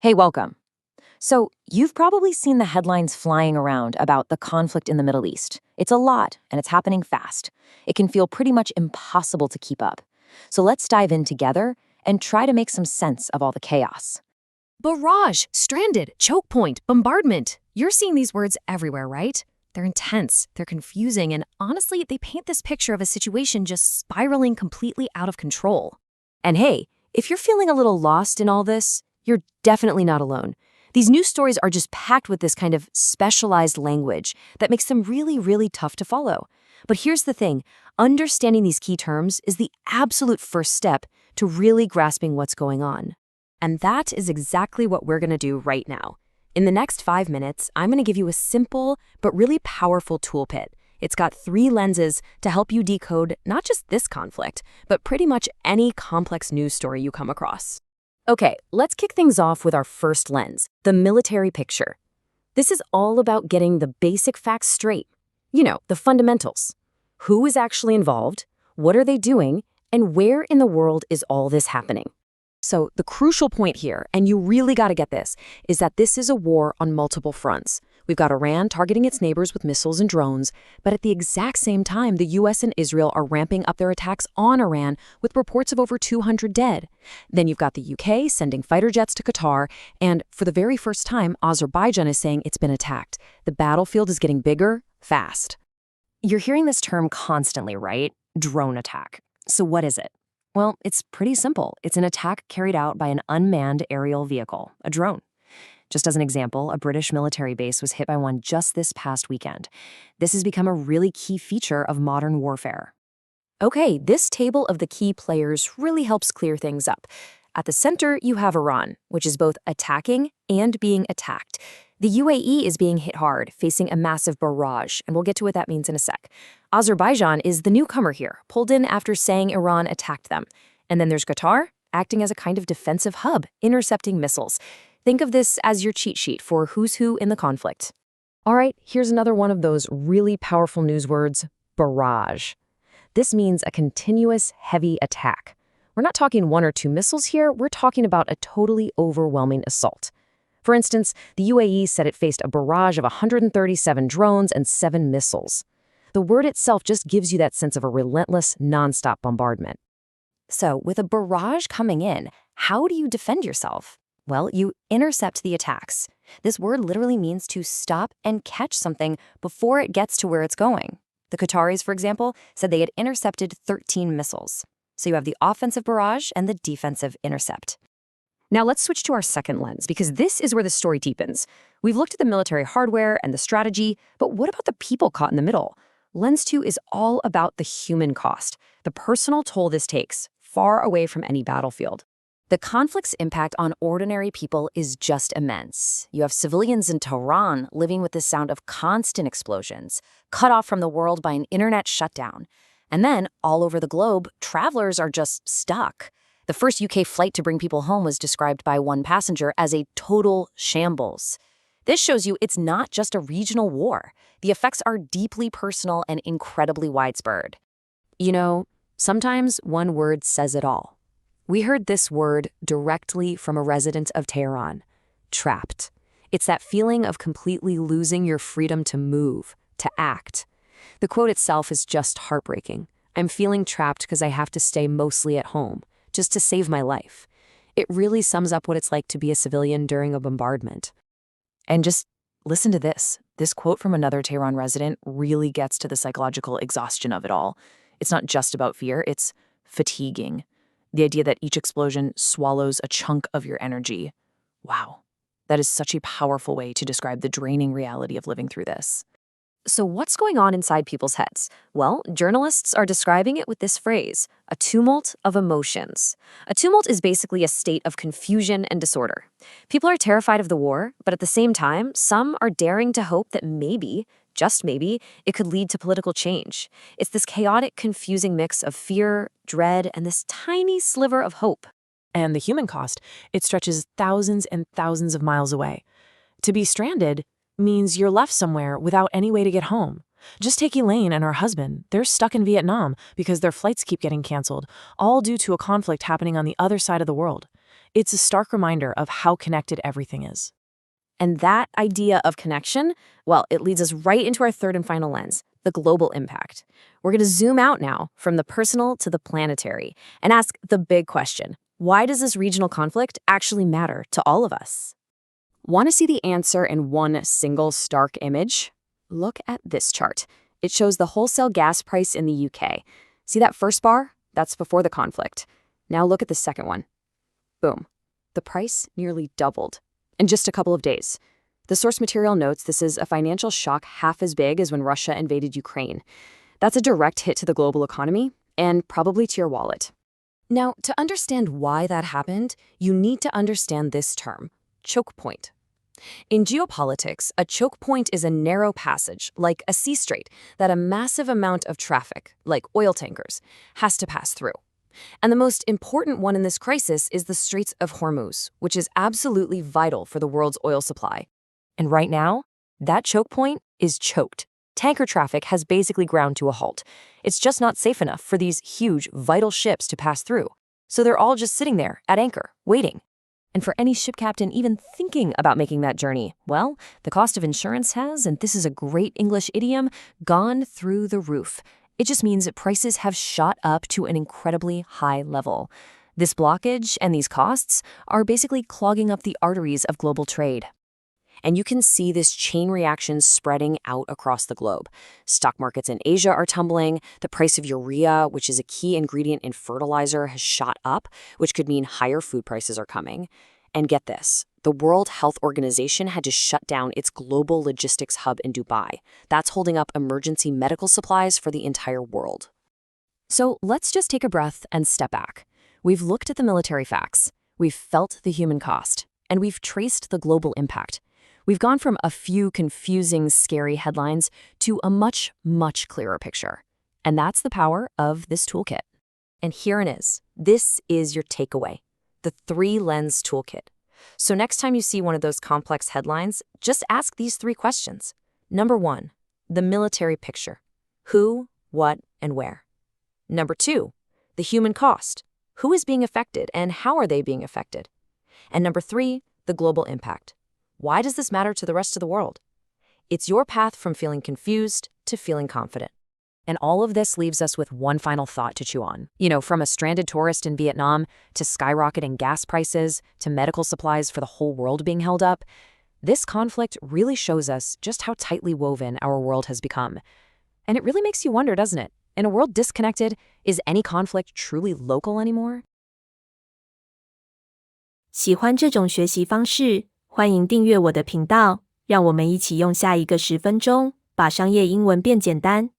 Hey, welcome. So, you've probably seen the headlines flying around about the conflict in the Middle East. It's a lot, and it's happening fast. It can feel pretty much impossible to keep up. So, let's dive in together and try to make some sense of all the chaos. Barrage, stranded, choke point, bombardment. You're seeing these words everywhere, right? They're intense, they're confusing, and honestly, they paint this picture of a situation just spiraling completely out of control. And hey, if you're feeling a little lost in all this, you're definitely not alone. These news stories are just packed with this kind of specialized language that makes them really, really tough to follow. But here's the thing, understanding these key terms is the absolute first step to really grasping what's going on. And that is exactly what we're going to do right now. In the next 5 minutes, I'm going to give you a simple but really powerful toolkit. It's got 3 lenses to help you decode not just this conflict, but pretty much any complex news story you come across. Okay, let's kick things off with our first lens, the military picture. This is all about getting the basic facts straight. You know, the fundamentals. Who is actually involved? What are they doing? And where in the world is all this happening? So the crucial point here, and you really got to get this, is that this is a war on multiple fronts. We've got Iran targeting its neighbors with missiles and drones, but at the exact same time, the US and Israel are ramping up their attacks on Iran with reports of over 200 dead. Then you've got the UK sending fighter jets to Qatar, and for the very first time, Azerbaijan is saying it's been attacked. The battlefield is getting bigger, fast. You're hearing this term constantly, right? Drone attack. So what is it? Well, it's pretty simple. It's an attack carried out by an unmanned aerial vehicle, a drone. Just as an example, a British military base was hit by one just this past weekend. This has become a really key feature of modern warfare. Okay, this table of the key players really helps clear things up. At the center, you have Iran, which is both attacking and being attacked. The UAE is being hit hard, facing a massive barrage, and we'll get to what that means in a sec. Azerbaijan is the newcomer here, pulled in after saying Iran attacked them. And then there's Qatar, acting as a kind of defensive hub, intercepting missiles. Think of this as your cheat sheet for who's who in the conflict. All right, here's another one of those really powerful news words, barrage. This means a continuous, heavy attack. We're not talking 1 or 2 missiles here, we're talking about a totally overwhelming assault. For instance, the UAE said it faced a barrage of 137 drones and 7 missiles. The word itself just gives you that sense of a relentless, nonstop bombardment. So, with a barrage coming in, how do you defend yourself? Well, you intercept the attacks. This word literally means to stop and catch something before it gets to where it's going. The Qataris, for example, said they had intercepted 13 missiles. So you have the offensive barrage and the defensive intercept. Now let's switch to our second lens, because this is where the story deepens. We've looked at the military hardware and the strategy, but what about the people caught in the middle? Lens 2 is all about the human cost, the personal toll this takes, far away from any battlefield. The conflict's impact on ordinary people is just immense. You have civilians in Tehran living with the sound of constant explosions, cut off from the world by an internet shutdown. And then, all over the globe, travelers are just stuck. The first UK flight to bring people home was described by one passenger as a total shambles. This shows you it's not just a regional war. The effects are deeply personal and incredibly widespread. You know, sometimes one word says it all. We heard this word directly from a resident of Tehran, trapped. It's that feeling of completely losing your freedom to move, to act. The quote itself is just heartbreaking. I'm feeling trapped because I have to stay mostly at home, just to save my life. It really sums up what it's like to be a civilian during a bombardment. And just listen to this. This quote from another Tehran resident really gets to the psychological exhaustion of it all. It's not just about fear, it's fatiguing. The idea that each explosion swallows a chunk of your energy. Wow, that is such a powerful way to describe the draining reality of living through this. So what's going on inside people's heads? Well, journalists are describing it with this phrase, a tumult of emotions. A tumult is basically a state of confusion and disorder. People are terrified of the war, but at the same time, some are daring to hope that maybe, just maybe, it could lead to political change. It's this chaotic, confusing mix of fear, dread, and this tiny sliver of hope. And the human cost, it stretches thousands and thousands of miles away. To be stranded means you're left somewhere without any way to get home. Just take Elaine and her husband. They're stuck in Vietnam because their flights keep getting canceled, all due to a conflict happening on the other side of the world. It's a stark reminder of how connected everything is. And that idea of connection, well, it leads us right into our third and final lens, the global impact. We're going to zoom out now from the personal to the planetary and ask the big question. Why does this regional conflict actually matter to all of us? Want to see the answer in one single stark image? Look at this chart. It shows the wholesale gas price in the UK. See that first bar? That's before the conflict. Now look at the second one. Boom. The price nearly doubled in just a couple of days. The source material notes this is a financial shock half as big as when Russia invaded Ukraine. That's a direct hit to the global economy and probably to your wallet. Now, to understand why that happened, you need to understand this term, choke point. In geopolitics, a choke point is a narrow passage, like a sea strait, that a massive amount of traffic, like oil tankers, has to pass through. And the most important one in this crisis is the Straits of Hormuz, which is absolutely vital for the world's oil supply. And right now, that choke point is choked. Tanker traffic has basically ground to a halt. It's just not safe enough for these huge, vital ships to pass through. So they're all just sitting there at anchor, waiting. And for any ship captain even thinking about making that journey, well, the cost of insurance has, and this is a great English idiom, gone through the roof. It just means that prices have shot up to an incredibly high level. This blockage and these costs are basically clogging up the arteries of global trade. And you can see this chain reaction spreading out across the globe. Stock markets in Asia are tumbling. The price of urea, which is a key ingredient in fertilizer, has shot up, which could mean higher food prices are coming. And get this, the World Health Organization had to shut down its global logistics hub in Dubai. That's holding up emergency medical supplies for the entire world. So let's just take a breath and step back. We've looked at the military facts, we've felt the human cost, and we've traced the global impact. We've gone from a few confusing, scary headlines to a much, much clearer picture. And that's the power of this toolkit. And here it is. This is your takeaway, the 3-lens toolkit. So next time you see one of those complex headlines, just ask these 3 questions. Number 1, the military picture. Who, what, and where? Number 2, the human cost. Who is being affected and how are they being affected? And number 3, the global impact. Why does this matter to the rest of the world? It's your path from feeling confused to feeling confident. And all of this leaves us with one final thought to chew on. From a stranded tourist in Vietnam to skyrocketing gas prices to medical supplies for the whole world being held up, this conflict really shows us just how tightly woven our world has become. And it really makes you wonder, doesn't it? In a world disconnected, is any conflict truly local anymore? 喜欢这种学习方式，欢迎订阅我的频道，让我们一起用下一个10分钟，把商业英文变简单。